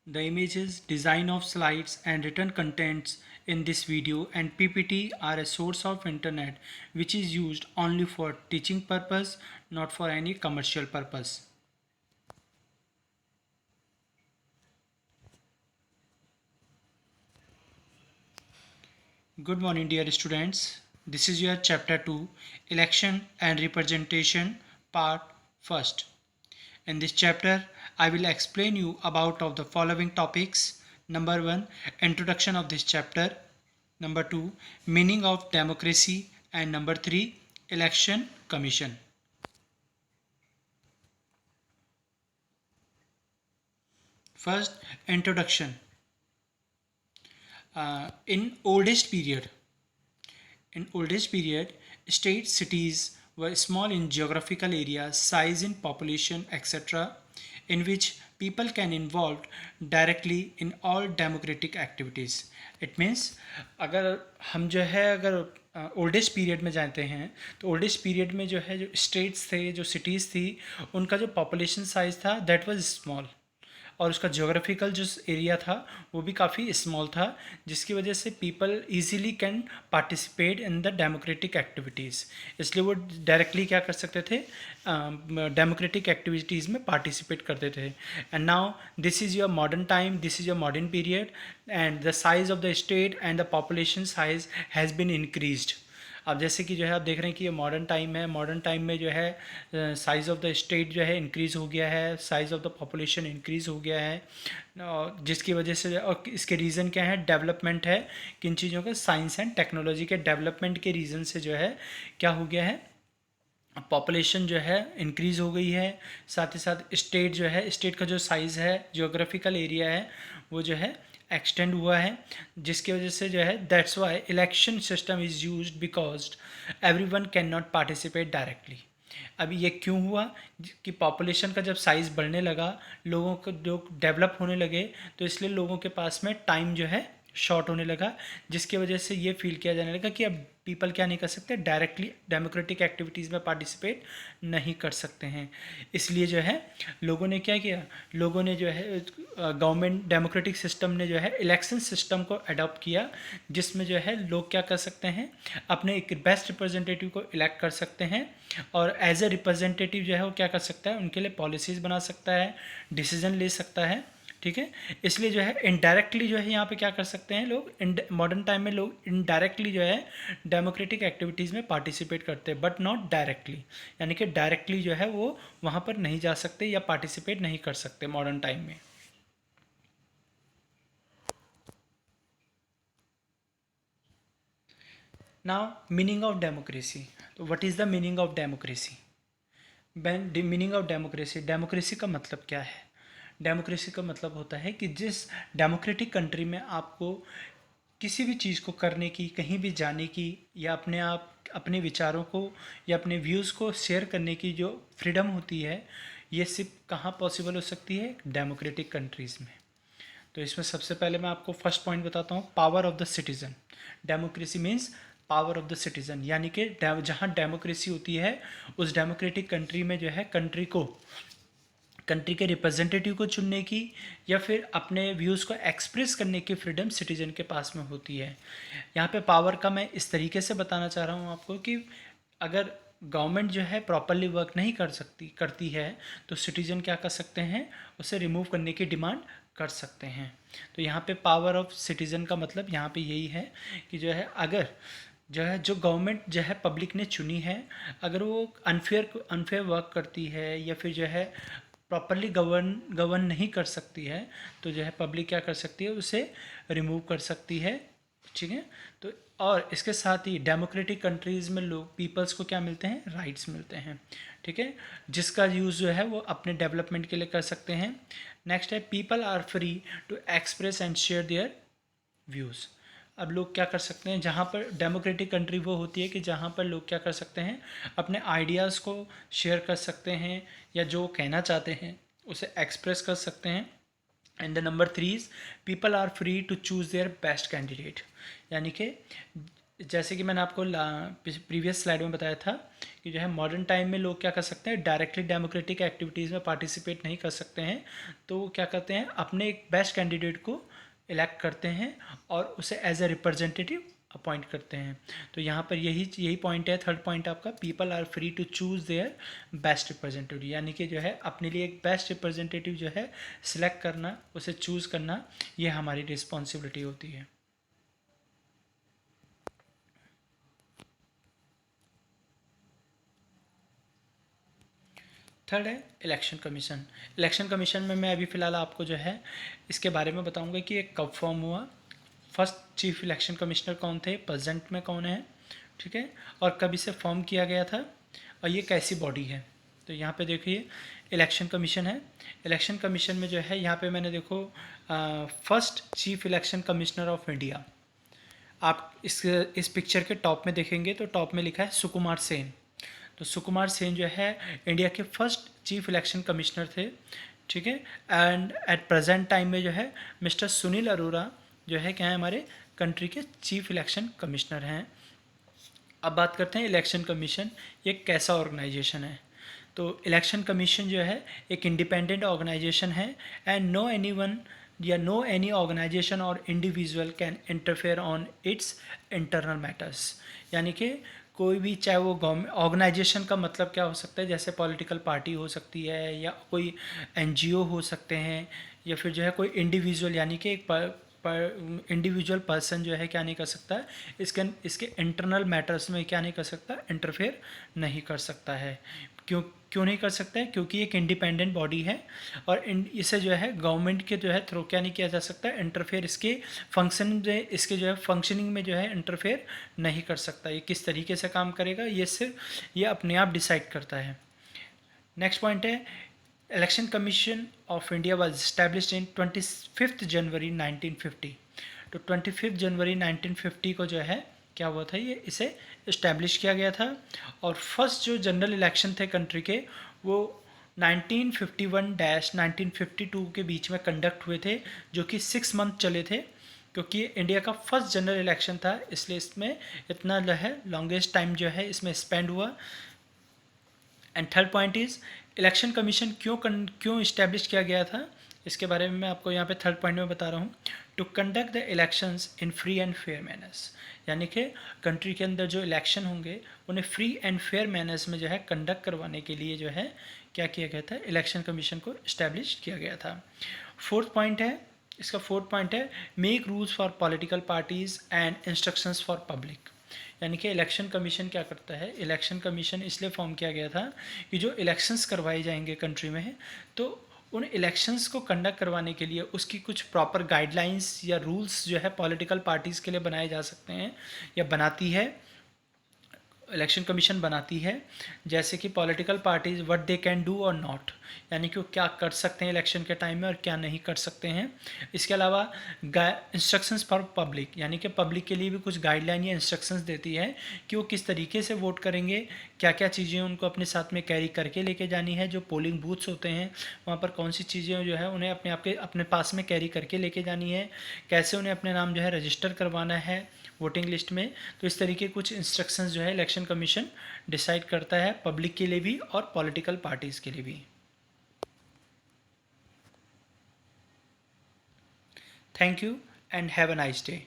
The images, design of slides and written contents in this video and PPT are a source of internet which is used only for teaching purpose, not for any commercial purpose. Good morning dear students. This is your chapter 2, Election and Representation, part 1st. In this chapter, I will explain you about of the following topics. Number 1, introduction of this chapter. Number 2, meaning of democracy. And number 3, election commission. First, introduction. In oldest period, state cities were small in geographical area, size in population, etc., in which people can involved directly in all democratic activities. It means अगर oldest period में जाते हैं तो oldest period में जो है जो states थे, जो सिटीज़ थी, उनका जो पॉपुलेशन साइज़ था दैट वाज स्मॉल, और उसका ज्योग्राफिकल जो एरिया था वो भी काफ़ी स्मॉल था, जिसकी वजह से people easily can participate in the democratic activities. इसलिए वो डायरेक्टली क्या कर सकते थे, डेमोक्रेटिक एक्टिविटीज़ में पार्टिसिपेट करते थे। And now this is your modern time, this is your modern period, and the size of the state and the population size has been increased. अब जैसे कि जो है आप देख रहे हैं कि ये मॉडर्न टाइम है, मॉडर्न टाइम में जो है साइज़ ऑफ द स्टेट जो है इंक्रीज़ हो गया है, size of the population increase हो गया है, जिसकी वजह से और इसके रीज़न क्या है, डेवलपमेंट है। किन चीज़ों का, साइंस एंड टेक्नोलॉजी के डेवलपमेंट के रीज़न से जो है क्या हो गया है, पॉपुलेशन जो है इंक्रीज़ हो गई है। साथ ही साथ स्टेट जो है, स्टेट का जो साइज़ है, जियोग्राफिकल एरिया है, वो जो है एक्सटेंड हुआ है, जिसकी वजह से जो है that's why election system is used because everyone can not participate directly. अभी ये क्यों हुआ कि पॉपुलेशन का जब साइज़ बढ़ने लगा, लोगों को जो डेवलप होने लगे, तो इसलिए लोगों के पास में टाइम जो है शॉर्ट होने लगा, जिसकी वजह से ये फील किया जाने लगा कि अब पीपल क्या नहीं कर सकते, डायरेक्टली डेमोक्रेटिक एक्टिविटीज़ में पार्टिसिपेट नहीं कर सकते हैं। इसलिए जो है लोगों ने क्या किया, लोगों ने जो है गवर्नमेंट डेमोक्रेटिक सिस्टम ने जो है इलेक्शन सिस्टम को अडॉप्ट किया, जिसमें जो है लोग क्या कर सकते हैं, अपने एक बेस्ट रिप्रेजेंटेटिव को इलेक्ट कर सकते हैं, और एज ए रिप्रेजेंटेटिव जो है वो क्या कर सकता है, उनके लिए पॉलिसीज़ बना सकता है, डिसीजन ले सकता है। ठीक है, इसलिए जो है इनडायरेक्टली जो है यहाँ पे क्या कर सकते हैं लोग, मॉडर्न टाइम में लोग इनडायरेक्टली जो है डेमोक्रेटिक एक्टिविटीज़ में पार्टिसिपेट करते हैं, बट नॉट डायरेक्टली, यानी कि डायरेक्टली जो है वो वहाँ पर नहीं जा सकते या पार्टिसिपेट नहीं कर सकते मॉडर्न टाइम में। Now meaning of democracy. तो what is the meaning of democracy? Meaning of democracy, democracy का मतलब क्या है? डेमोक्रेसी का मतलब होता है कि जिस डेमोक्रेटिक कंट्री में आपको किसी भी चीज़ को करने की, कहीं भी जाने की, या अपने विचारों को या अपने व्यूज़ को शेयर करने की जो फ्रीडम होती है, ये सिर्फ कहाँ पॉसिबल हो सकती है, डेमोक्रेटिक कंट्रीज़ में। तो इसमें सबसे पहले मैं आपको फर्स्ट पॉइंट बताता हूँ, power of the citizen. Democracy means power of the citizen, यानी कि जहाँ डेमोक्रेसी होती है उस डेमोक्रेटिक कंट्री में जो है कंट्री के रिप्रेजेंटेटिव को चुनने की या फिर अपने व्यूज़ को एक्सप्रेस करने की फ्रीडम सिटीजन के पास में होती है। यहाँ पे पावर का मैं इस तरीके से बताना चाह रहा हूँ आपको कि अगर गवर्नमेंट जो है प्रॉपरली वर्क नहीं करती है तो सिटीजन क्या कर सकते हैं, उसे रिमूव करने की डिमांड कर सकते हैं। तो यहाँ पे पावर ऑफ सिटीज़न का मतलब यहाँ पे यही है कि जो है अगर जो गवर्नमेंट जो है पब्लिक ने चुनी है, अगर वो अनफेयर वर्क करती है या फिर जो है प्रॉपरली गवर्न नहीं कर सकती है, तो जो है पब्लिक क्या कर सकती है, उसे रिमूव कर सकती है। ठीक है, तो और इसके साथ ही डेमोक्रेटिक कंट्रीज़ में लोग पीपल्स को क्या मिलते हैं, राइट्स मिलते हैं। ठीक है, जिसका यूज़ जो है वो अपने डेवलपमेंट के लिए कर सकते हैं। नेक्स्ट है people are free to express and share their views. अब लोग क्या कर सकते हैं, जहाँ पर डेमोक्रेटिक कंट्री वो होती है कि जहाँ पर लोग क्या कर सकते हैं, अपने आइडियाज़ को शेयर कर सकते हैं या जो कहना चाहते हैं उसे एक्सप्रेस कर सकते हैं। And the number 3 is people are free to choose their best candidate, यानी कि जैसे कि मैंने आपको प्रीवियस स्लाइड में बताया था कि जो है मॉडर्न टाइम में लोग क्या कर सकते हैं, डायरेक्टली डेमोक्रेटिक एक्टिविटीज़ में पार्टिसिपेट नहीं कर सकते हैं, तो वो क्या करते हैं, अपने एक बेस्ट कैंडिडेट को इलेक्ट करते हैं और उसे एज ए रिप्रेजेंटेटिव अपॉइंट करते हैं। तो यहाँ पर यही पॉइंट है, थर्ड पॉइंट आपका, people are free to choose their best representative, यानी कि जो है अपने लिए एक बेस्ट रिप्रेजेंटेटिव जो है सिलेक्ट करना, उसे चूज़ करना, ये हमारी रिस्पॉन्सिबिलिटी होती है। थर्ड है इलेक्शन कमीशन। इलेक्शन कमीशन में मैं अभी फ़िलहाल आपको जो है इसके बारे में बताऊंगा कि ये कब फॉर्म हुआ, फर्स्ट चीफ इलेक्शन कमिश्नर कौन थे, प्रेजेंट में कौन है, ठीक है, और कब इसे फॉर्म किया गया था, और ये कैसी बॉडी है। तो यहाँ पे देखिए इलेक्शन कमीशन है। इलेक्शन कमीशन में जो है यहाँ पे मैंने देखो first chief election commissioner of India, आप इस पिक्चर के टॉप में देखेंगे तो टॉप में लिखा है सुकुमार सेन। तो सुकुमार सेन जो है इंडिया के फर्स्ट चीफ इलेक्शन कमिश्नर थे, ठीक है। एंड एट प्रेजेंट टाइम में जो है मिस्टर सुनील अरोरा जो है क्या है, हमारे कंट्री के चीफ इलेक्शन कमिश्नर हैं। अब बात करते हैं इलेक्शन कमीशन, ये कैसा ऑर्गेनाइजेशन है। तो इलेक्शन कमीशन जो है एक इंडिपेंडेंट ऑर्गेनाइजेशन है एंड नो एनी वन या नो एनी ऑर्गेनाइजेशन और individual can interfere on it's internal matters, यानी कि कोई भी, चाहे वो गवर्नमेंट ऑर्गेनाइजेशन का मतलब क्या हो सकता है, जैसे पॉलिटिकल पार्टी हो सकती है या कोई एनजीओ हो सकते हैं, या फिर जो है कोई इंडिविजुअल, यानी कि एक इंडिविजुअल पर्सन जो है क्या नहीं कर सकता, इसके इंटरनल मैटर्स में क्या नहीं कर सकता, इंटरफेयर नहीं कर सकता है। क्यों क्यों नहीं कर सकता है, क्योंकि एक इंडिपेंडेंट बॉडी है और इसे जो है गवर्नमेंट के जो है थ्रू क्या नहीं किया जा सकता, इंटरफेयर इसके इसके जो है फंक्शनिंग में जो है इंटरफेयर नहीं कर सकता। ये किस तरीके से काम करेगा, ये सिर्फ ये अपने आप डिसाइड करता है। नेक्स्ट पॉइंट है election commission of India was established in 25 जनवरी 1950। तो 25 जनवरी 1950 को जो है क्या हुआ था, ये इसे इस्टेब्लिश किया गया था। और फर्स्ट जो जनरल इलेक्शन थे कंट्री के वो 1951-1952 के बीच में कंडक्ट हुए थे, जो कि 6 मंथ चले थे। क्योंकि इंडिया का फर्स्ट जनरल इलेक्शन था इसलिए इसमें इतना जो है लॉन्गेस्ट टाइम जो है इसमें स्पेंड हुआ। And third point is election commission क्यों इस्टेब्लिश किया गया था, इसके बारे में मैं आपको यहाँ पे थर्ड पॉइंट में बता रहा हूँ। To conduct the elections in free and fair manners, यानी कि कंट्री के अंदर जो इलेक्शन होंगे उन्हें फ्री एंड फेयर मैनर्स में जो है कंडक्ट करवाने के लिए जो है क्या किया गया था, इलेक्शन कमीशन को इस्टेब्लिश किया गया था। फोर्थ पॉइंट है, इसका फोर्थ पॉइंट है make rules for political parties and instructions for public, यानी कि इलेक्शन कमीशन क्या करता है, इलेक्शन कमीशन इसलिए फॉर्म किया गया था कि जो इलेक्शंस करवाए जाएंगे कंट्री में तो उन इलेक्शंस को कंडक्ट करवाने के लिए उसकी कुछ प्रॉपर गाइडलाइंस या रूल्स जो है पॉलिटिकल पार्टीज़ के लिए बनाए जा सकते हैं या बनाती है, इलेक्शन कमीशन बनाती है। जैसे कि political parties what they can do और नॉट, यानी कि वो क्या कर सकते हैं इलेक्शन के टाइम में और क्या नहीं कर सकते हैं। इसके अलावा इंस्ट्रक्शंस फॉर पब्लिक, यानी कि पब्लिक के लिए भी कुछ गाइडलाइन या इंस्ट्रक्शंस देती है कि वो किस तरीके से वोट करेंगे, क्या क्या चीज़ें उनको अपने साथ में कैरी करके लेके जानी है। जो पोलिंग बूथ्स होते हैं वहाँ पर कौन सी चीज़ें जो है उन्हें अपने पास में कैरी करके लेके जानी है, कैसे उन्हें अपने नाम जो है रजिस्टर करवाना है वोटिंग लिस्ट में। तो इस तरीके कुछ इंस्ट्रक्शंस जो है इलेक्शन कमीशन डिसाइड करता है पब्लिक के लिए भी और पॉलिटिकल पार्टीज़ के लिए भी। Thank you and have a nice day.